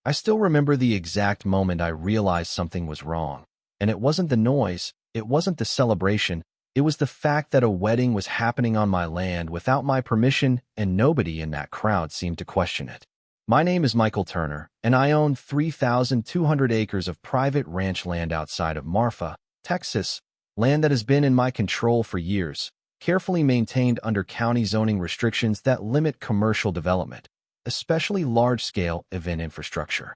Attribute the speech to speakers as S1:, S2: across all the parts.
S1: I still remember the exact moment I realized something was wrong. And it wasn't the noise, it wasn't the celebration, it was the fact that a wedding was happening on my land without my permission, and nobody in that crowd seemed to question it. My name is Michael Turner, and I own 3,200 acres of private ranch land outside of Marfa, Texas, land that has been in my control for years, carefully maintained under county zoning restrictions that limit commercial development, especially large-scale event infrastructure.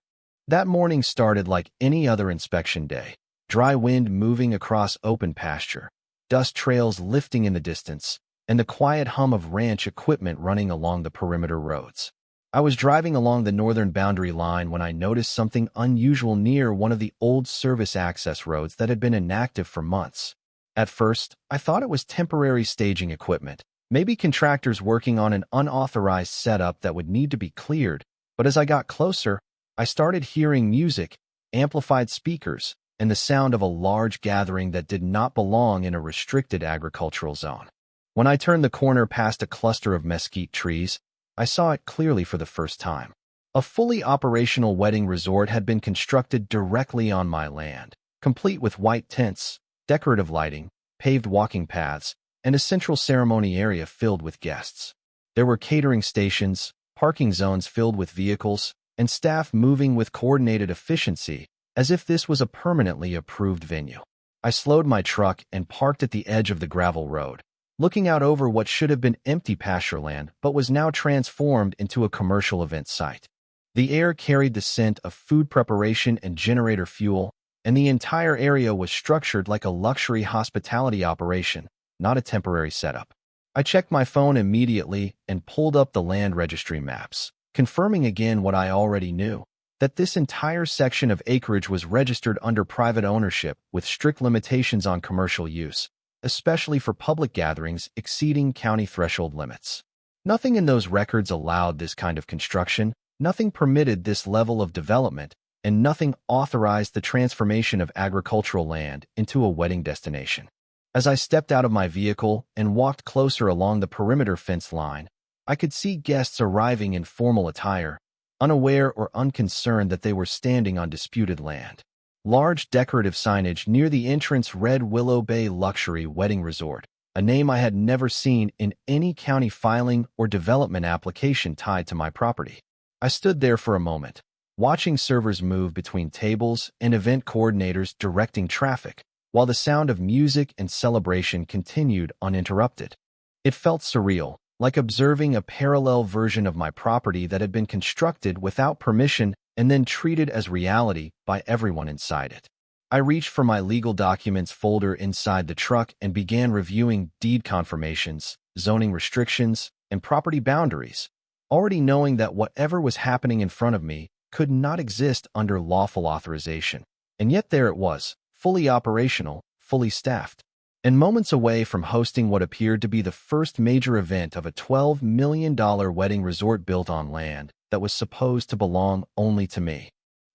S1: That morning started like any other inspection day, dry wind moving across open pasture, dust trails lifting in the distance, and the quiet hum of ranch equipment running along the perimeter roads. I was driving along the northern boundary line when I noticed something unusual near one of the old service access roads that had been inactive for months. At first, I thought it was temporary staging equipment, maybe contractors working on an unauthorized setup that would need to be cleared, but as I got closer, I started hearing music, amplified speakers, and the sound of a large gathering that did not belong in a restricted agricultural zone. When I turned the corner past a cluster of mesquite trees, I saw it clearly for the first time. A fully operational wedding resort had been constructed directly on my land, complete with white tents, decorative lighting, paved walking paths, and a central ceremony area filled with guests. There were catering stations, parking zones filled with vehicles, and staff moving with coordinated efficiency, as if this was a permanently approved venue. I slowed my truck and parked at the edge of the gravel road, looking out over what should have been empty pasture land but was now transformed into a commercial event site. The air carried the scent of food preparation and generator fuel, and the entire area was structured like a luxury hospitality operation, not a temporary setup. I checked my phone immediately and pulled up the land registry maps, confirming again what I already knew, that this entire section of acreage was registered under private ownership with strict limitations on commercial use, especially for public gatherings exceeding county threshold limits. Nothing in those records allowed this kind of construction, nothing permitted this level of development, and nothing authorized the transformation of agricultural land into a wedding destination. As I stepped out of my vehicle and walked closer along the perimeter fence line, I could see guests arriving in formal attire, unaware or unconcerned that they were standing on disputed land. Large decorative signage near the entrance read Willow Bay Luxury Wedding Resort, a name I had never seen in any county filing or development application tied to my property. I stood there for a moment, watching servers move between tables and event coordinators directing traffic, while the sound of music and celebration continued uninterrupted. It felt surreal, like observing a parallel version of my property that had been constructed without permission and then treated as reality by everyone inside it. I reached for my legal documents folder inside the truck and began reviewing deed confirmations, zoning restrictions, and property boundaries, already knowing that whatever was happening in front of me could not exist under lawful authorization. And yet there it was, fully operational, fully staffed, and moments away from hosting what appeared to be the first major event of a $12 million wedding resort built on land that was supposed to belong only to me.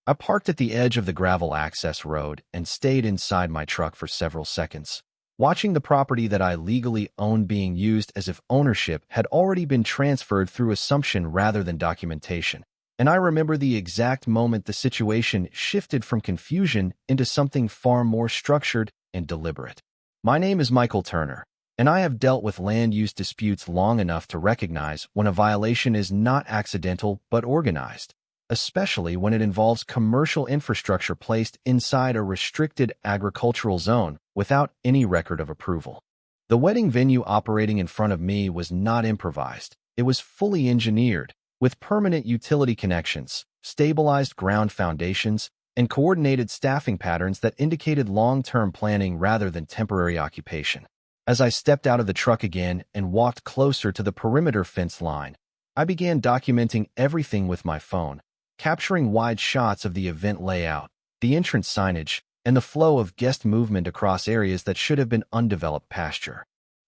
S1: I parked at the edge of the gravel access road and stayed inside my truck for several seconds, watching the property that I legally owned being used as if ownership had already been transferred through assumption rather than documentation. And I remember the exact moment the situation shifted from confusion into something far more structured and deliberate. My name is Michael Turner, and I have dealt with land use disputes long enough to recognize when a violation is not accidental but organized, especially when it involves commercial infrastructure placed inside a restricted agricultural zone without any record of approval. The wedding venue operating in front of me was not improvised. It was fully engineered, with permanent utility connections, stabilized ground foundations, and coordinated staffing patterns that indicated long-term planning rather than temporary occupation. As I stepped out of the truck again and walked closer to the perimeter fence line, I began documenting everything with my phone, capturing wide shots of the event layout, the entrance signage, and the flow of guest movement across areas that should have been undeveloped pasture.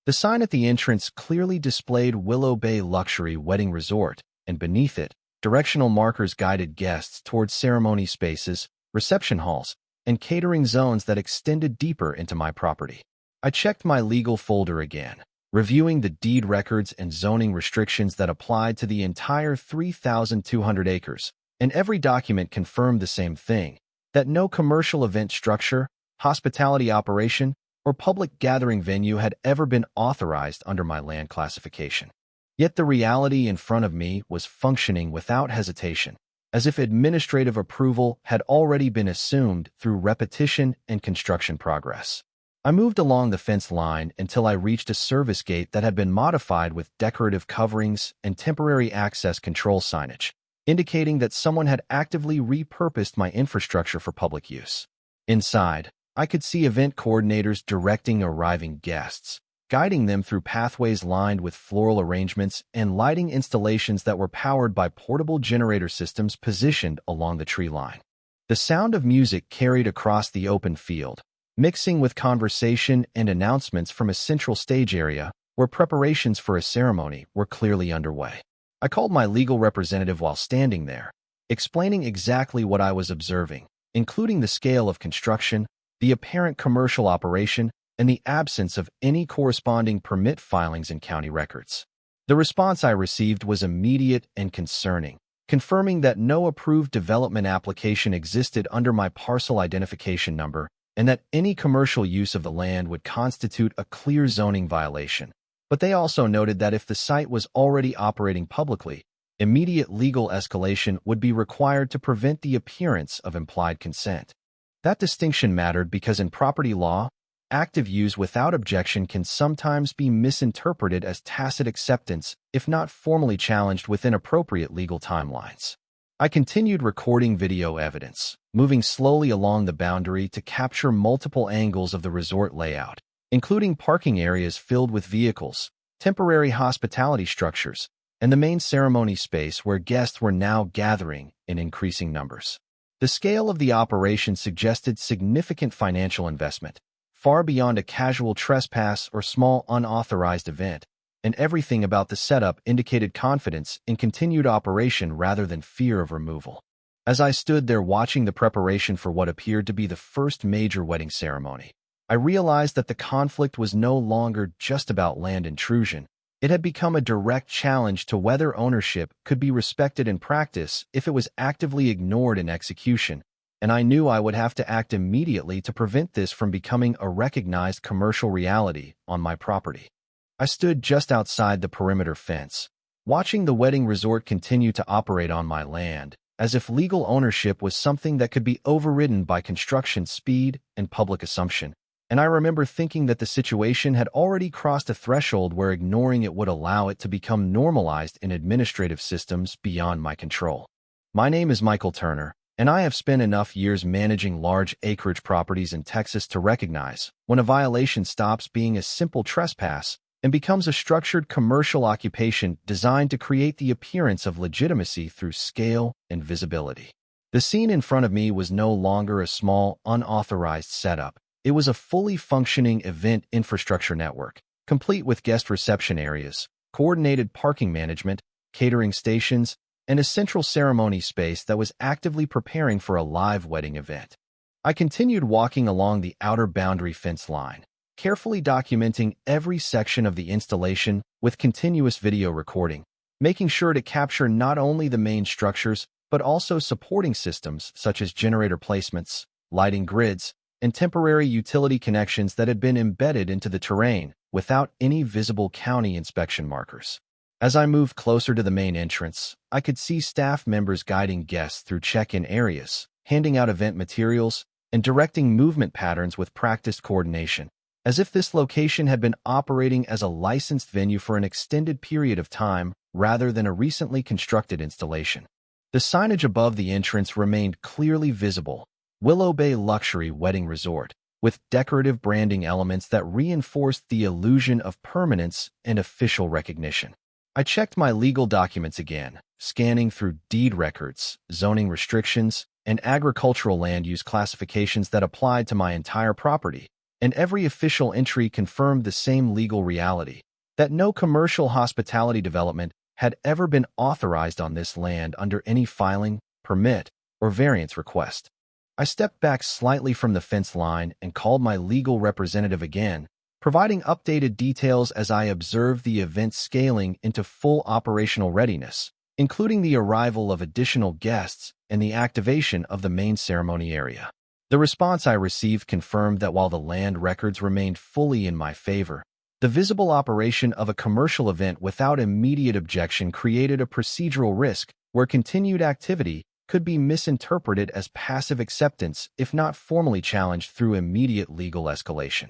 S1: The sign at the entrance clearly displayed Willow Bay Luxury Wedding Resort, and beneath it, directional markers guided guests towards ceremony spaces, reception halls, and catering zones that extended deeper into my property. I checked my legal folder again, reviewing the deed records and zoning restrictions that applied to the entire 3,200 acres, and every document confirmed the same thing, that no commercial event structure, hospitality operation, or public gathering venue had ever been authorized under my land classification. Yet the reality in front of me was functioning without hesitation, as if administrative approval had already been assumed through repetition and construction progress. I moved along the fence line until I reached a service gate that had been modified with decorative coverings and temporary access control signage, indicating that someone had actively repurposed my infrastructure for public use. Inside, I could see event coordinators directing arriving guests, guiding them through pathways lined with floral arrangements and lighting installations that were powered by portable generator systems positioned along the tree line. The sound of music carried across the open field, mixing with conversation and announcements from a central stage area where preparations for a ceremony were clearly underway. I called my legal representative while standing there, explaining exactly what I was observing, including the scale of construction, the apparent commercial operation, and the absence of any corresponding permit filings in county records. The response I received was immediate and concerning, confirming that no approved development application existed under my parcel identification number and that any commercial use of the land would constitute a clear zoning violation. But they also noted that if the site was already operating publicly, immediate legal escalation would be required to prevent the appearance of implied consent. That distinction mattered because in property law, active use without objection can sometimes be misinterpreted as tacit acceptance if not formally challenged within appropriate legal timelines. I continued recording video evidence, moving slowly along the boundary to capture multiple angles of the resort layout, including parking areas filled with vehicles, temporary hospitality structures, and the main ceremony space where guests were now gathering in increasing numbers. The scale of the operation suggested significant financial investment, far beyond a casual trespass or small unauthorized event, and everything about the setup indicated confidence in continued operation rather than fear of removal. As I stood there watching the preparation for what appeared to be the first major wedding ceremony, I realized that the conflict was no longer just about land intrusion. It had become a direct challenge to whether ownership could be respected in practice if it was actively ignored in execution, and I knew I would have to act immediately to prevent this from becoming a recognized commercial reality on my property. I stood just outside the perimeter fence, watching the wedding resort continue to operate on my land, as if legal ownership was something that could be overridden by construction speed and public assumption. And I remember thinking that the situation had already crossed a threshold where ignoring it would allow it to become normalized in administrative systems beyond my control. My name is Michael Turner, and I have spent enough years managing large acreage properties in Texas to recognize when a violation stops being a simple trespass and becomes a structured commercial occupation designed to create the appearance of legitimacy through scale and visibility. The scene in front of me was no longer a small, unauthorized setup. It was a fully functioning event infrastructure network, complete with guest reception areas, coordinated parking management, catering stations, and a central ceremony space that was actively preparing for a live wedding event. I continued walking along the outer boundary fence line, carefully documenting every section of the installation with continuous video recording, making sure to capture not only the main structures, but also supporting systems such as generator placements, lighting grids, and temporary utility connections that had been embedded into the terrain without any visible county inspection markers. As I moved closer to the main entrance, I could see staff members guiding guests through check-in areas, handing out event materials, and directing movement patterns with practiced coordination, as if this location had been operating as a licensed venue for an extended period of time rather than a recently constructed installation. The signage above the entrance remained clearly visible: Willow Bay Luxury Wedding Resort, with decorative branding elements that reinforced the illusion of permanence and official recognition. I checked my legal documents again, scanning through deed records, zoning restrictions, and agricultural land use classifications that applied to my entire property, and every official entry confirmed the same legal reality, that no commercial hospitality development had ever been authorized on this land under any filing, permit, or variance request. I stepped back slightly from the fence line and called my legal representative again, providing updated details as I observed the event scaling into full operational readiness, including the arrival of additional guests and the activation of the main ceremony area. The response I received confirmed that while the land records remained fully in my favor, the visible operation of a commercial event without immediate objection created a procedural risk where continued activity could be misinterpreted as passive acceptance if not formally challenged through immediate legal escalation.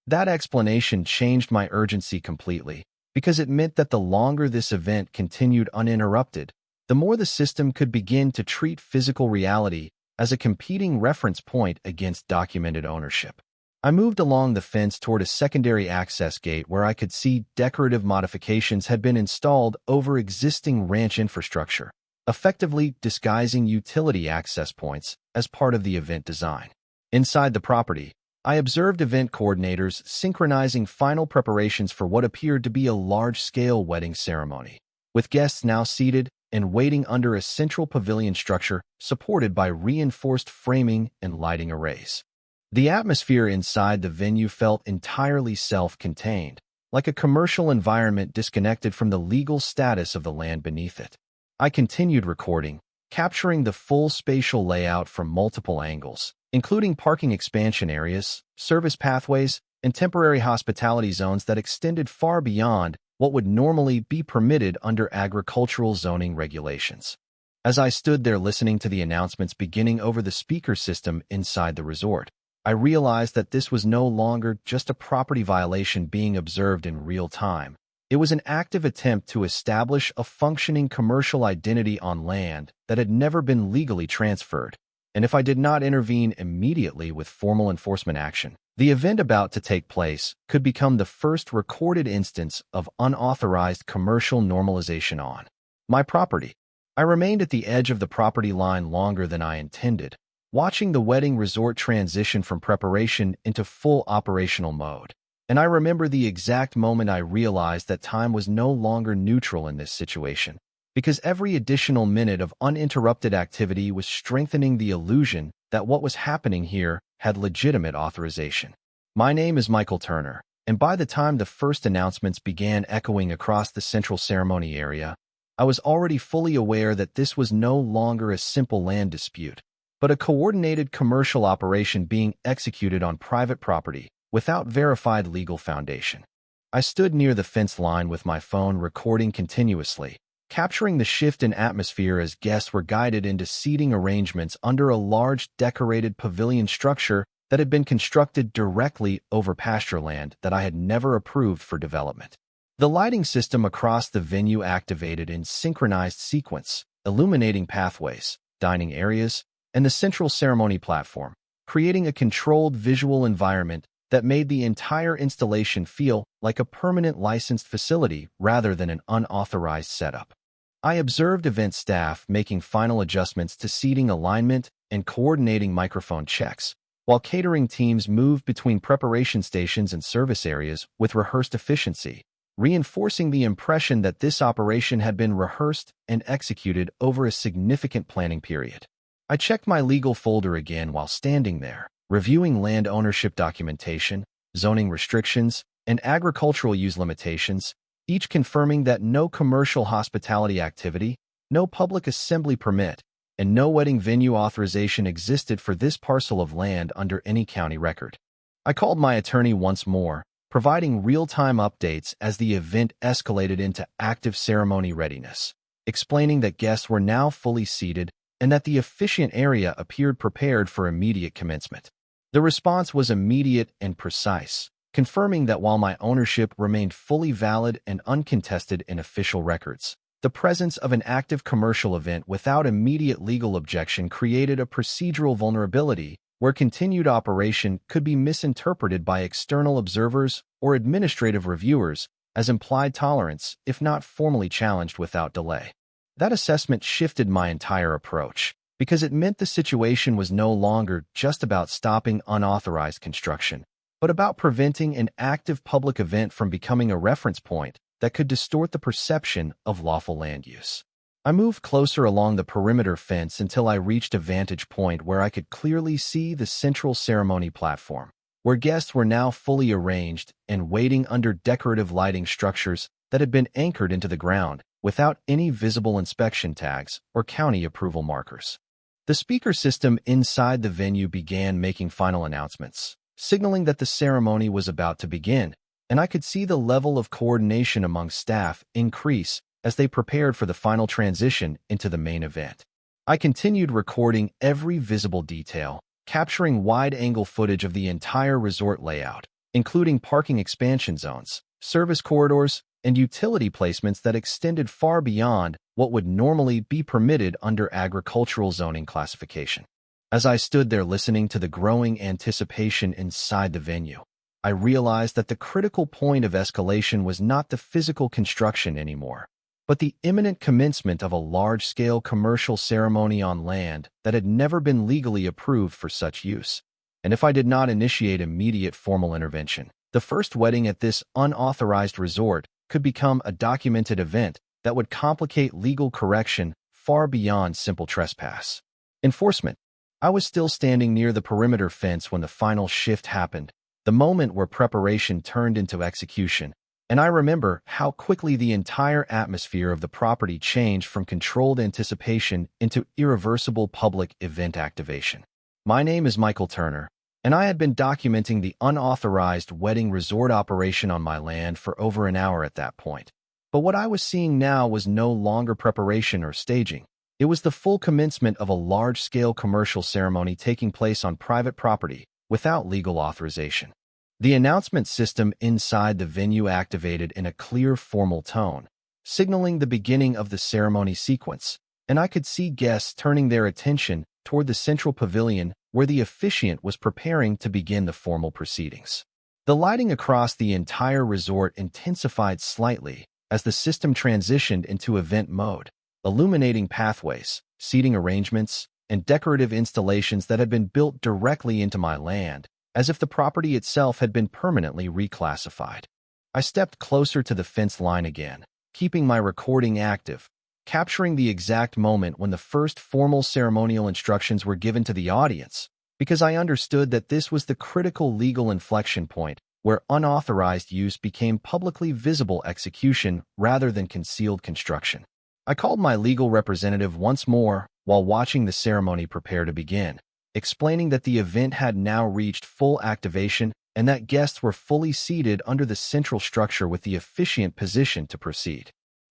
S1: That explanation changed my urgency completely, because it meant that the longer this event continued uninterrupted, the more the system could begin to treat physical reality as a competing reference point against documented ownership. I moved along the fence toward a secondary access gate where I could see decorative modifications had been installed over existing ranch infrastructure, effectively disguising utility access points as part of the event design. Inside the property, I observed event coordinators synchronizing final preparations for what appeared to be a large-scale wedding ceremony, with guests now seated and waiting under a central pavilion structure supported by reinforced framing and lighting arrays. The atmosphere inside the venue felt entirely self-contained, like a commercial environment disconnected from the legal status of the land beneath it. I continued recording, capturing the full spatial layout from multiple angles, including parking expansion areas, service pathways, and temporary hospitality zones that extended far beyond what would normally be permitted under agricultural zoning regulations. As I stood there listening to the announcements beginning over the speaker system inside the resort, I realized that this was no longer just a property violation being observed in real time. It was an active attempt to establish a functioning commercial identity on land that had never been legally transferred. And if I did not intervene immediately with formal enforcement action, the event about to take place could become the first recorded instance of unauthorized commercial normalization on my property. I remained at the edge of the property line longer than I intended, watching the wedding resort transition from preparation into full operational mode. And I remember the exact moment I realized that time was no longer neutral in this situation, because every additional minute of uninterrupted activity was strengthening the illusion that what was happening here had legitimate authorization. My name is Michael Turner, and by the time the first announcements began echoing across the central ceremony area, I was already fully aware that this was no longer a simple land dispute, but a coordinated commercial operation being executed on private property without verified legal foundation. I stood near the fence line with my phone recording continuously, capturing the shift in atmosphere as guests were guided into seating arrangements under a large decorated pavilion structure that had been constructed directly over pasture land that I had never approved for development. The lighting system across the venue activated in synchronized sequence, illuminating pathways, dining areas, and the central ceremony platform, creating a controlled visual environment that made the entire installation feel like a permanent licensed facility rather than an unauthorized setup. I observed event staff making final adjustments to seating alignment and coordinating microphone checks, while catering teams moved between preparation stations and service areas with rehearsed efficiency, reinforcing the impression that this operation had been rehearsed and executed over a significant planning period. I checked my legal folder again while standing there, reviewing land ownership documentation, zoning restrictions, and agricultural use limitations, each confirming that no commercial hospitality activity, no public assembly permit, and no wedding venue authorization existed for this parcel of land under any county record. I called my attorney once more, providing real-time updates as the event escalated into active ceremony readiness, explaining that guests were now fully seated and that the officiant area appeared prepared for immediate commencement. The response was immediate and precise, confirming that while my ownership remained fully valid and uncontested in official records, the presence of an active commercial event without immediate legal objection created a procedural vulnerability where continued operation could be misinterpreted by external observers or administrative reviewers as implied tolerance if not formally challenged without delay. That assessment shifted my entire approach, because it meant the situation was no longer just about stopping unauthorized construction, but about preventing an active public event from becoming a reference point that could distort the perception of lawful land use. I moved closer along the perimeter fence until I reached a vantage point where I could clearly see the central ceremony platform, where guests were now fully arranged and waiting under decorative lighting structures that had been anchored into the ground, without any visible inspection tags or county approval markers. The speaker system inside the venue began making final announcements, signaling that the ceremony was about to begin, and I could see the level of coordination among staff increase as they prepared for the final transition into the main event. I continued recording every visible detail, capturing wide-angle footage of the entire resort layout, including parking expansion zones, service corridors, and utility placements that extended far beyond what would normally be permitted under agricultural zoning classification. As I stood there listening to the growing anticipation inside the venue, I realized that the critical point of escalation was not the physical construction anymore, but the imminent commencement of a large-scale commercial ceremony on land that had never been legally approved for such use. And if I did not initiate immediate formal intervention, the first wedding at this unauthorized resort could become a documented event that would complicate legal correction far beyond simple trespass. Enforcement. I was still standing near the perimeter fence when the final shift happened, the moment where preparation turned into execution, and I remember how quickly the entire atmosphere of the property changed from controlled anticipation into irreversible public event activation. My name is Michael Turner, and I had been documenting the unauthorized wedding resort operation on my land for over an hour at that point. But what I was seeing now was no longer preparation or staging. It was the full commencement of a large-scale commercial ceremony taking place on private property without legal authorization. The announcement system inside the venue activated in a clear, formal tone, signaling the beginning of the ceremony sequence, and I could see guests turning their attention toward the central pavilion where the officiant was preparing to begin the formal proceedings. The lighting across the entire resort intensified slightly as the system transitioned into event mode, illuminating pathways, seating arrangements, and decorative installations that had been built directly into my land, as if the property itself had been permanently reclassified. I stepped closer to the fence line again, keeping my recording active, capturing the exact moment when the first formal ceremonial instructions were given to the audience, because I understood that this was the critical legal inflection point where unauthorized use became publicly visible execution rather than concealed construction. I called my legal representative once more while watching the ceremony prepare to begin, explaining that the event had now reached full activation and that guests were fully seated under the central structure with the officiant positioned to proceed.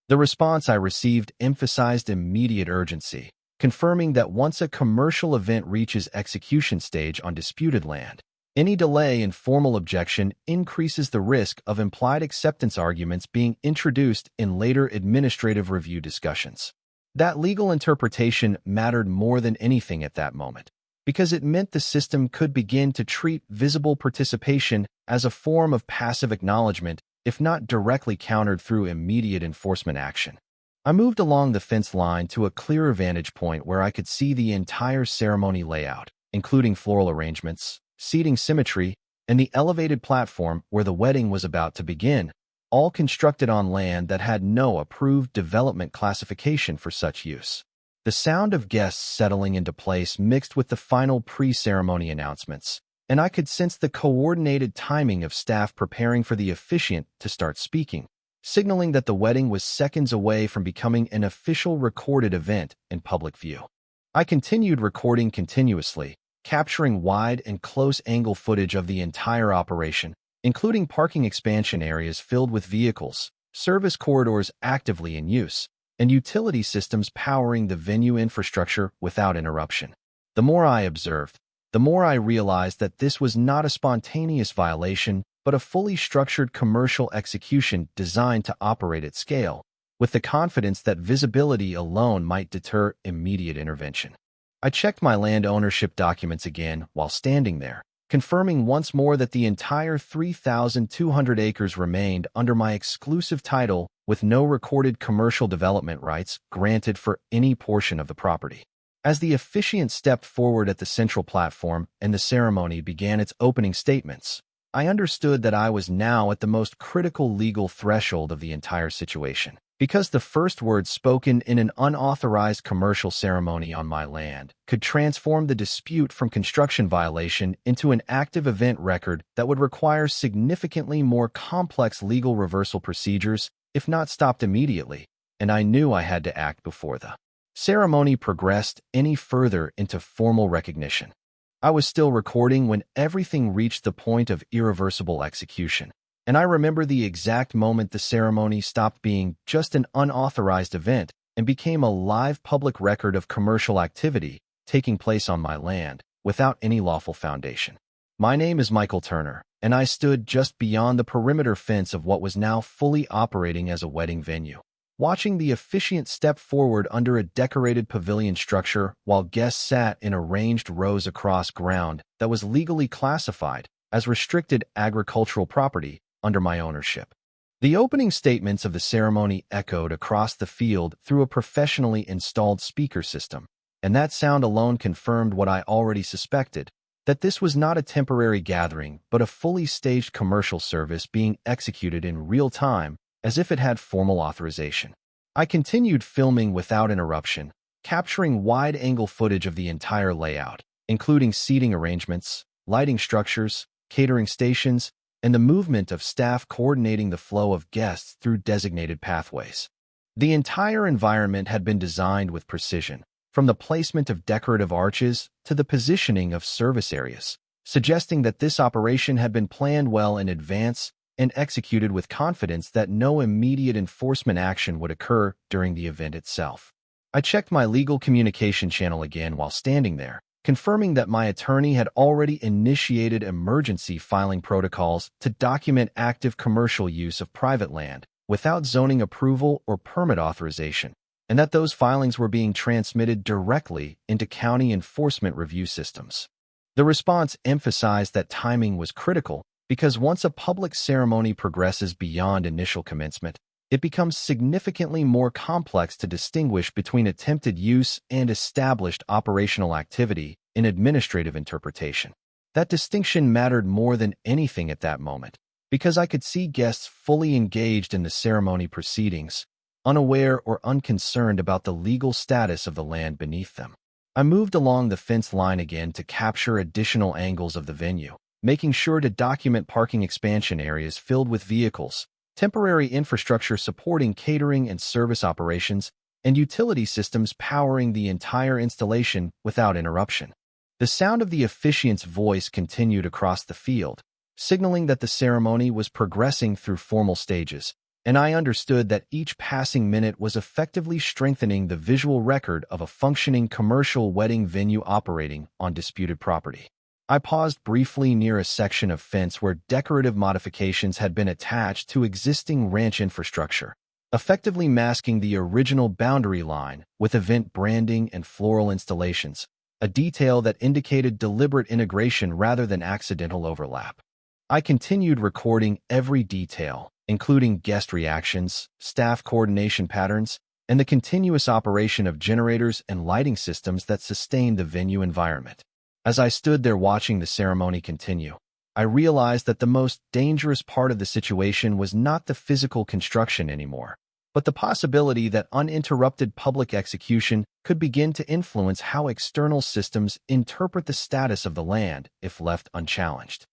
S1: The response I received emphasized immediate urgency, confirming that once a commercial event reaches execution stage on disputed land, any delay in formal objection increases the risk of implied acceptance arguments being introduced in later administrative review discussions. That legal interpretation mattered more than anything at that moment, because it meant the system could begin to treat visible participation as a form of passive acknowledgement, if not directly countered through immediate enforcement action. I moved along the fence line to a clearer vantage point where I could see the entire ceremony layout, including floral arrangements, seating symmetry, and the elevated platform where the wedding was about to begin, all constructed on land that had no approved development classification for such use. The sound of guests settling into place mixed with the final pre-ceremony announcements, and I could sense the coordinated timing of staff preparing for the officiant to start speaking, signaling that the wedding was seconds away from becoming an official recorded event in public view. I continued recording continuously, capturing wide and close-angle footage of the entire operation, including parking expansion areas filled with vehicles, service corridors actively in use, and utility systems powering the venue infrastructure without interruption. The more I observed, the more I realized that this was not a spontaneous violation, but a fully structured commercial execution designed to operate at scale, with the confidence that visibility alone might deter immediate intervention. I checked my land ownership documents again while standing there, confirming once more that the entire 3,200 acres remained under my exclusive title with no recorded commercial development rights granted for any portion of the property. As the officiant stepped forward at the central platform and the ceremony began its opening statements, I understood that I was now at the most critical legal threshold of the entire situation. Because the first words spoken in an unauthorized commercial ceremony on my land could transform the dispute from construction violation into an active event record that would require significantly more complex legal reversal procedures, if not stopped immediately. and I knew I had to act before the ceremony progressed any further into formal recognition. I was still recording when everything reached the point of irreversible execution, and I remember the exact moment the ceremony stopped being just an unauthorized event and became a live public record of commercial activity taking place on my land without any lawful foundation. My name is Michael Turner, and I stood just beyond the perimeter fence of what was now fully operating as a wedding venue, watching the officiant step forward under a decorated pavilion structure while guests sat in arranged rows across ground that was legally classified as restricted agricultural property under my ownership. The opening statements of the ceremony echoed across the field through a professionally installed speaker system, and that sound alone confirmed what I already suspected, that this was not a temporary gathering but a fully staged commercial service being executed in real time as if it had formal authorization. I continued filming without interruption, capturing wide-angle footage of the entire layout, including seating arrangements, lighting structures, catering stations, and the movement of staff coordinating the flow of guests through designated pathways. The entire environment had been designed with precision, from the placement of decorative arches to the positioning of service areas, suggesting that this operation had been planned well in advance and executed with confidence that no immediate enforcement action would occur during the event itself. I checked my legal communication channel again while standing there, confirming that my attorney had already initiated emergency filing protocols to document active commercial use of private land without zoning approval or permit authorization, and that those filings were being transmitted directly into county enforcement review systems. The response emphasized that timing was critical because once a public ceremony progresses beyond initial commencement, it becomes significantly more complex to distinguish between attempted use and established operational activity in administrative interpretation. That distinction mattered more than anything at that moment, because I could see guests fully engaged in the ceremony proceedings, unaware or unconcerned about the legal status of the land beneath them. I moved along the fence line again to capture additional angles of the venue, making sure to document parking expansion areas filled with vehicles, temporary infrastructure supporting catering and service operations, and utility systems powering the entire installation without interruption. The sound of the officiant's voice continued across the field, signaling that the ceremony was progressing through formal stages, and I understood that each passing minute was effectively strengthening the visual record of a functioning commercial wedding venue operating on disputed property. I paused briefly near a section of fence where decorative modifications had been attached to existing ranch infrastructure, effectively masking the original boundary line with event branding and floral installations, a detail that indicated deliberate integration rather than accidental overlap. I continued recording every detail, including guest reactions, staff coordination patterns, and the continuous operation of generators and lighting systems that sustained the venue environment. As I stood there watching the ceremony continue, I realized that the most dangerous part of the situation was not the physical construction anymore, but the possibility that uninterrupted public execution could begin to influence how external systems interpret the status of the land if left unchallenged.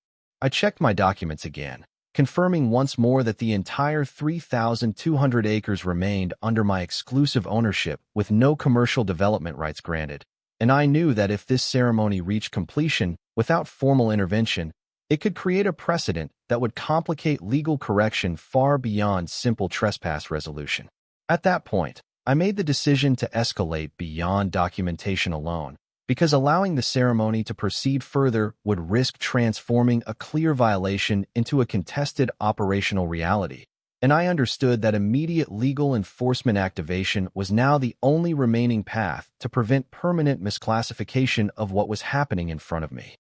S1: I checked my documents again, confirming once more that the entire 3,200 acres remained under my exclusive ownership with no commercial development rights granted, and I knew that if this ceremony reached completion without formal intervention, it could create a precedent that would complicate legal correction far beyond simple trespass resolution. At that point, I made the decision to escalate beyond documentation alone, because allowing the ceremony to proceed further would risk transforming a clear violation into a contested operational reality, and I understood that immediate legal enforcement activation was now the only remaining path to prevent permanent misclassification of what was happening in front of me.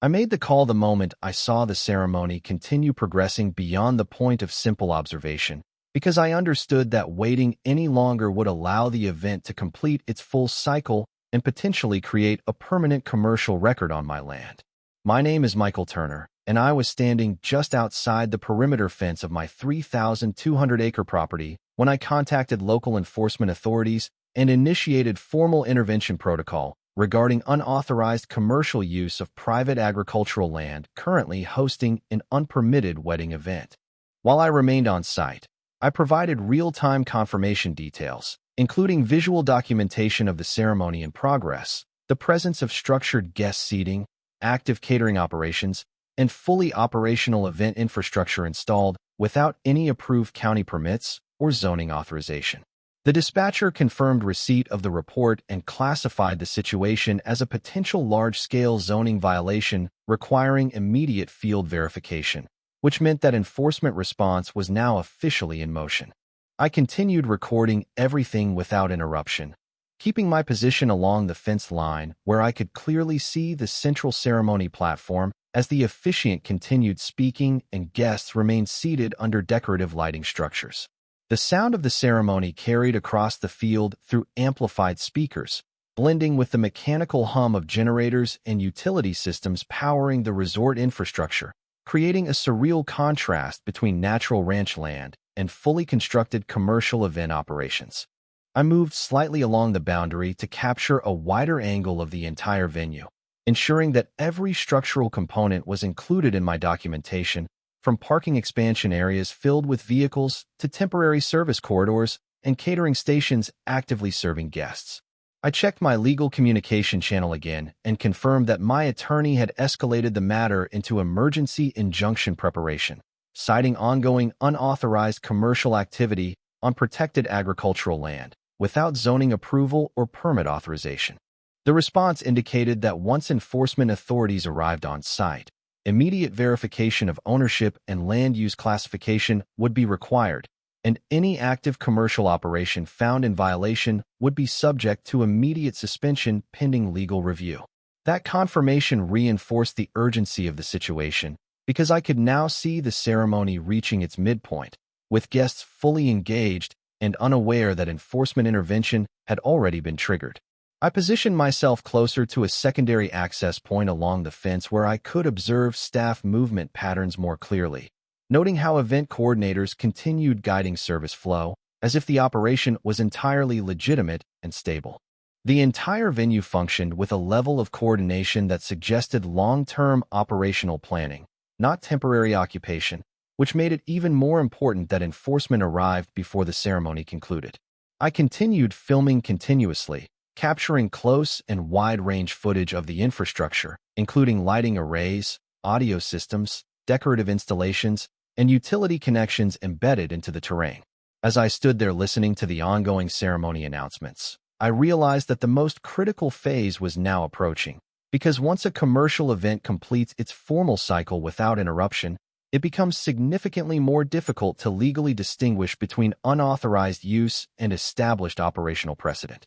S1: I made the call the moment I saw the ceremony continue progressing beyond the point of simple observation, because I understood that waiting any longer would allow the event to complete its full cycle and potentially create a permanent commercial record on my land. My name is Michael Turner, and I was standing just outside the perimeter fence of my 3,200-acre property when I contacted local enforcement authorities and initiated formal intervention protocol regarding unauthorized commercial use of private agricultural land currently hosting an unpermitted wedding event. While I remained on site, I provided real-time confirmation details, including visual documentation of the ceremony in progress, the presence of structured guest seating, active catering operations, and fully operational event infrastructure installed without any approved county permits or zoning authorization. The dispatcher confirmed receipt of the report and classified the situation as a potential large-scale zoning violation requiring immediate field verification, which meant that enforcement response was now officially in motion. I continued recording everything without interruption, keeping my position along the fence line where I could clearly see the central ceremony platform as the officiant continued speaking and guests remained seated under decorative lighting structures. The sound of the ceremony carried across the field through amplified speakers, blending with the mechanical hum of generators and utility systems powering the resort infrastructure, creating a surreal contrast between natural ranch land and fully constructed commercial event operations. I moved slightly along the boundary to capture a wider angle of the entire venue, ensuring that every structural component was included in my documentation, from parking expansion areas filled with vehicles to temporary service corridors and catering stations actively serving guests. I checked my legal communication channel again and confirmed that my attorney had escalated the matter into emergency injunction preparation, citing ongoing unauthorized commercial activity on protected agricultural land without zoning approval or permit authorization. The response indicated that once enforcement authorities arrived on site, immediate verification of ownership and land use classification would be required, and any active commercial operation found in violation would be subject to immediate suspension pending legal review. That confirmation reinforced the urgency of the situation because I could now see the ceremony reaching its midpoint, with guests fully engaged and unaware that enforcement intervention had already been triggered. I positioned myself closer to a secondary access point along the fence where I could observe staff movement patterns more clearly, noting how event coordinators continued guiding service flow as if the operation was entirely legitimate and stable. The entire venue functioned with a level of coordination that suggested long-term operational planning, not temporary occupation, which made it even more important that enforcement arrived before the ceremony concluded. I continued filming continuously, capturing close and wide-range footage of the infrastructure, including lighting arrays, audio systems, decorative installations, and utility connections embedded into the terrain. As I stood there listening to the ongoing ceremony announcements, I realized that the most critical phase was now approaching, because once a commercial event completes its formal cycle without interruption, it becomes significantly more difficult to legally distinguish between unauthorized use and established operational precedent.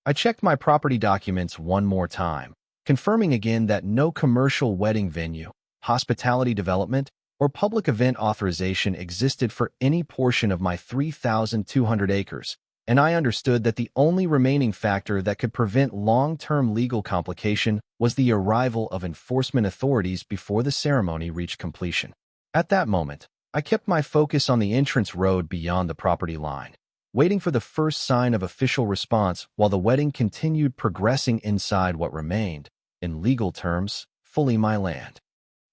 S1: I checked my property documents one more time, confirming again that no commercial wedding venue, hospitality development, or public event authorization existed for any portion of my 3,200 acres, and I understood that the only remaining factor that could prevent long-term legal complication was the arrival of enforcement authorities before the ceremony reached completion. At that moment, I kept my focus on the entrance road beyond the property line, waiting for the first sign of official response while the wedding continued progressing inside what remained, in legal terms, fully my land.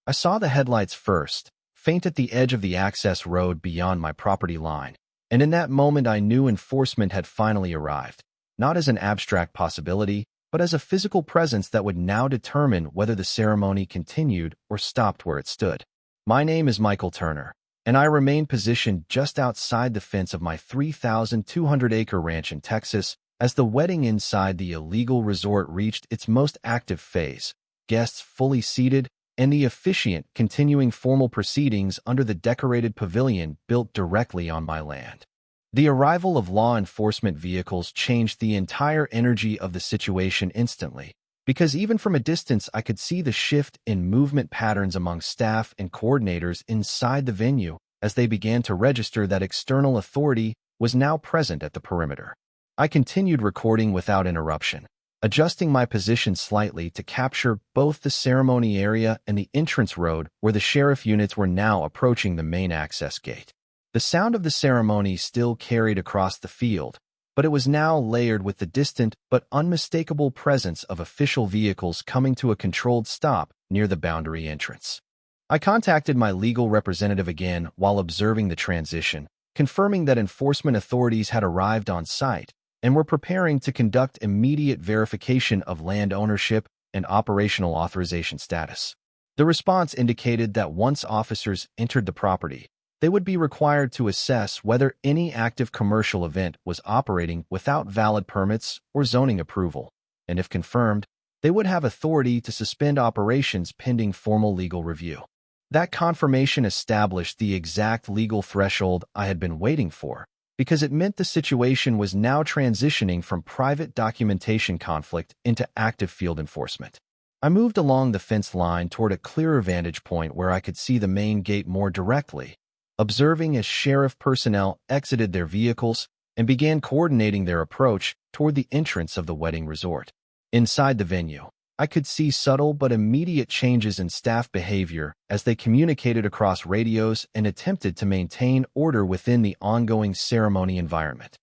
S1: I saw the headlights first, faint at the edge of the access road beyond my property line, and in that moment I knew enforcement had finally arrived, not as an abstract possibility, but as a physical presence that would now determine whether the ceremony continued or stopped where it stood. My name is Michael Turner, and I remain positioned just outside the fence of my 3,200-acre ranch in Texas as the wedding inside the illegal resort reached its most active phase, guests fully seated, and the officiant continuing formal proceedings under the decorated pavilion built directly on my land. The arrival of law enforcement vehicles changed the entire energy of the situation instantly, because even from a distance I could see the shift in movement patterns among staff and coordinators inside the venue as they began to register that external authority was now present at the perimeter. I continued recording without interruption, adjusting my position slightly to capture both the ceremony area and the entrance road where the sheriff units were now approaching the main access gate. The sound of the ceremony still carried across the field, but it was now layered with the distant but unmistakable presence of official vehicles coming to a controlled stop near the boundary entrance. I contacted my legal representative again while observing the transition, confirming that enforcement authorities had arrived on site and were preparing to conduct immediate verification of land ownership and operational authorization status. The response indicated that once officers entered the property, they would be required to assess whether any active commercial event was operating without valid permits or zoning approval, and if confirmed, they would have authority to suspend operations pending formal legal review. That confirmation established the exact legal threshold I had been waiting for, because it meant the situation was now transitioning from private documentation conflict into active field enforcement. I moved along the fence line toward a clearer vantage point where I could see the main gate more directly, observing as sheriff personnel exited their vehicles and began coordinating their approach toward the entrance of the wedding resort. Inside the venue, I could see subtle but immediate changes in staff behavior as they communicated across radios and attempted to maintain order within the ongoing ceremony environment.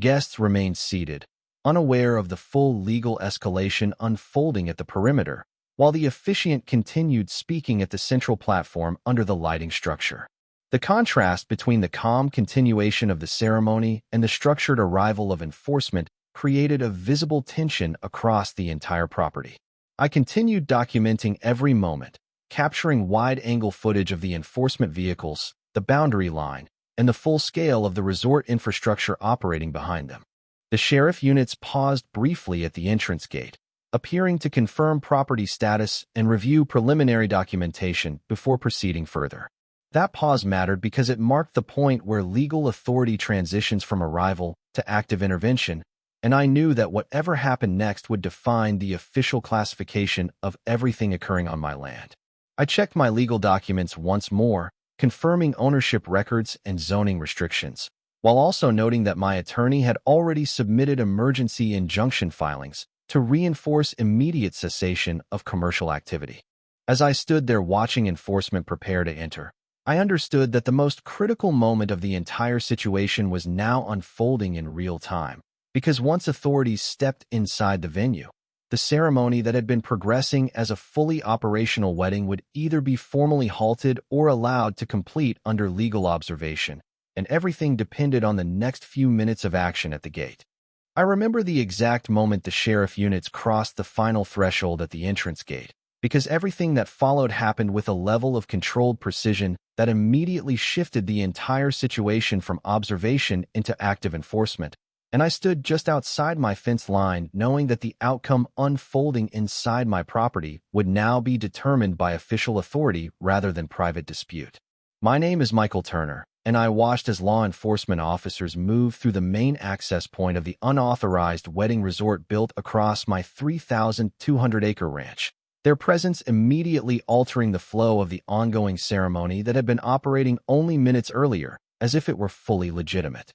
S1: Guests remained seated, unaware of the full legal escalation unfolding at the perimeter, while the officiant continued speaking at the central platform under the lighting structure. The contrast between the calm continuation of the ceremony and the structured arrival of enforcement created a visible tension across the entire property. I continued documenting every moment, capturing wide-angle footage of the enforcement vehicles, the boundary line, and the full scale of the resort infrastructure operating behind them. The sheriff units paused briefly at the entrance gate, appearing to confirm property status and review preliminary documentation before proceeding further. That pause mattered because it marked the point where legal authority transitions from arrival to active intervention, and I knew that whatever happened next would define the official classification of everything occurring on my land. I checked my legal documents once more, confirming ownership records and zoning restrictions, while also noting that my attorney had already submitted emergency injunction filings to reinforce immediate cessation of commercial activity. As I stood there watching enforcement prepare to enter, I understood that the most critical moment of the entire situation was now unfolding in real time, because once authorities stepped inside the venue, the ceremony that had been progressing as a fully operational wedding would either be formally halted or allowed to complete under legal observation, and everything depended on the next few minutes of action at the gate. I remember the exact moment the sheriff units crossed the final threshold at the entrance gate, because everything that followed happened with a level of controlled precision that immediately shifted the entire situation from observation into active enforcement, and I stood just outside my fence line knowing that the outcome unfolding inside my property would now be determined by official authority rather than private dispute. My name is Michael Turner, and I watched as law enforcement officers moved through the main access point of the unauthorized wedding resort built across my 3,200-acre ranch, their presence immediately altering the flow of the ongoing ceremony that had been operating only minutes earlier, as if it were fully legitimate.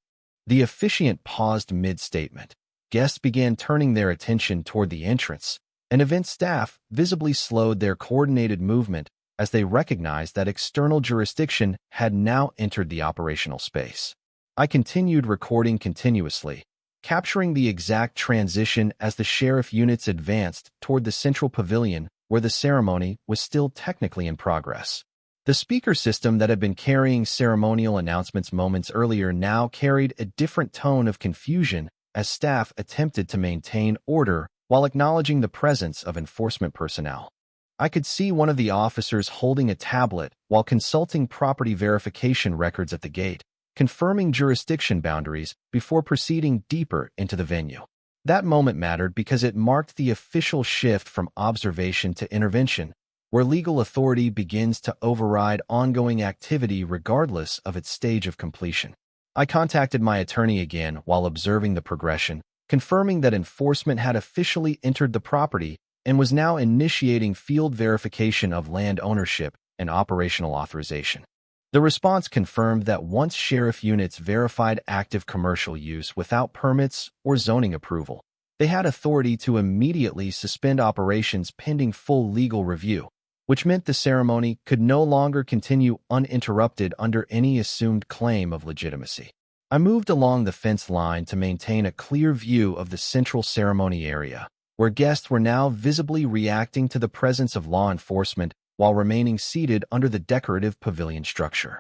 S1: The officiant paused mid-statement. Guests began turning their attention toward the entrance, and event staff visibly slowed their coordinated movement as they recognized that external jurisdiction had now entered the operational space. I continued recording continuously, capturing the exact transition as the sheriff units advanced toward the central pavilion where the ceremony was still technically in progress. The speaker system that had been carrying ceremonial announcements moments earlier now carried a different tone of confusion as staff attempted to maintain order while acknowledging the presence of enforcement personnel. I could see one of the officers holding a tablet while consulting property verification records at the gate, confirming jurisdiction boundaries before proceeding deeper into the venue. That moment mattered because it marked the official shift from observation to intervention, where legal authority begins to override ongoing activity regardless of its stage of completion. I contacted my attorney again while observing the progression, confirming that enforcement had officially entered the property and was now initiating field verification of land ownership and operational authorization. The response confirmed that once sheriff units verified active commercial use without permits or zoning approval, they had authority to immediately suspend operations pending full legal review, which meant the ceremony could no longer continue uninterrupted under any assumed claim of legitimacy. I moved along the fence line to maintain a clear view of the central ceremony area, where guests were now visibly reacting to the presence of law enforcement while remaining seated under the decorative pavilion structure.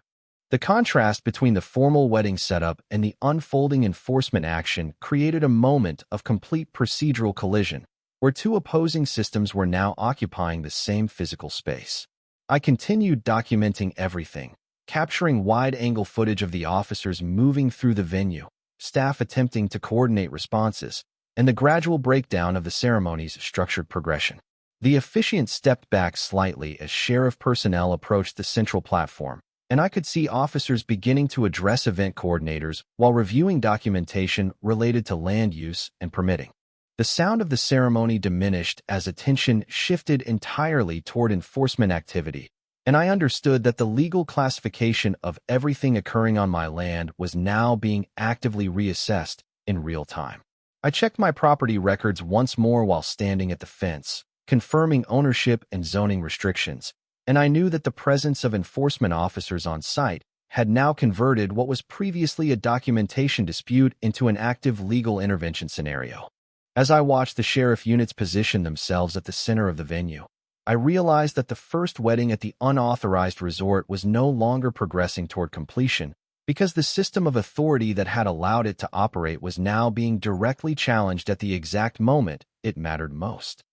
S1: The contrast between the formal wedding setup and the unfolding enforcement action created a moment of complete procedural collision, where two opposing systems were now occupying the same physical space. I continued documenting everything, capturing wide-angle footage of the officers moving through the venue, staff attempting to coordinate responses, and the gradual breakdown of the ceremony's structured progression. The officiant stepped back slightly as sheriff personnel approached the central platform, and I could see officers beginning to address event coordinators while reviewing documentation related to land use and permitting. The sound of the ceremony diminished as attention shifted entirely toward enforcement activity, and I understood that the legal classification of everything occurring on my land was now being actively reassessed in real time. I checked my property records once more while standing at the fence, confirming ownership and zoning restrictions, and I knew that the presence of enforcement officers on site had now converted what was previously a documentation dispute into an active legal intervention scenario. As I watched the sheriff units position themselves at the center of the venue, I realized that the first wedding at the unauthorized resort was no longer progressing toward completion because the system of authority that had allowed it to operate was now being directly challenged at the exact moment it mattered most.